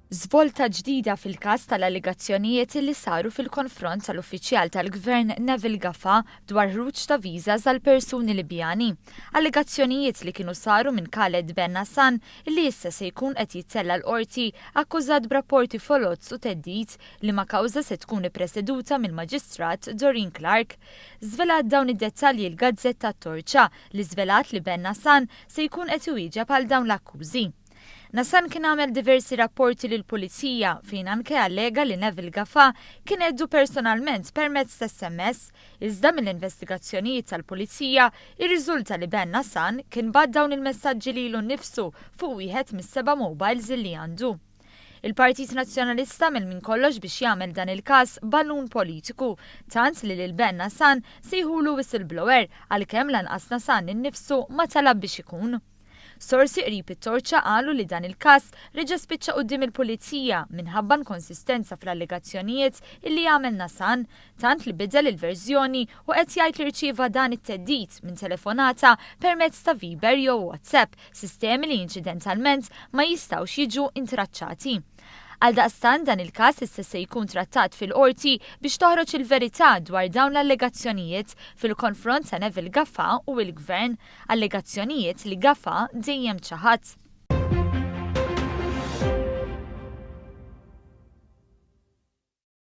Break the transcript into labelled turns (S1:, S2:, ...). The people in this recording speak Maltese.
S1: Żvolta ġdida fil-każ tal-allegazzjonijiet li saru fil-konfront tal-uffiċjal tal-Gvern Neville Gafa dwar ħruġ ta' viżas għal persuni Libjani. Allegazzjonijiet li kienu saru minn Khaled Ben Nasan li issa se jkun qed jittella l-Qorti akkużat b'rapporti folozz u theddid li ma' kawża se tkun ippreseduta mill-Maġistrat Doreen Clark. Żvelat dawn id-dettalji l-Gazzetta Torċa li żvelat li Ben Nasan se jkun qed iwieġeb għal dawn l-akkużi. Nasan kien għamel diversi rapporti lill-pulizija fejn anke allega li Neville Gafa kien għeddu personalment permezz ta' SMS, iżda mill-investigazzjonijiet tal-pulizija jirriżulta li Ben Nasan kien bad dawn il-messaggi lilu nnifsu fuq wieħed mis-7 mobiles li għandu. Il-Partit Nazzjonalista minn kollox biex jagħmel dan il-każ ballun politiku, tant li lil Ben Nasan se jħulu whistleblower għalkemm lanqas Nasan innifsu ma talab biex ikun. Sorsi qrib it-Torċa qalu li dan il-każ reġa' spiċċa quddiem il-pulizija minħabba konsistenza fl-allegazzjonijiet illi għamel Nasan, tant li bidel il-verżjoni u qed jgħid li rċieva dan it-theddid minn telefonata permezz ta' Viber jew WhatsApp, sistemi li inċidentalment ma jistgħux jiġu intraċċati. Għaldaqstant dan il-każ issa se jkun trattat fil-Qorti biex toħroġ il-verità dwar dawn l-allegazzjonijiet fil-konfront ta' Neville Gafa u l-Gvern, allegazzjonijiet li Gafa dejjem ċaħat.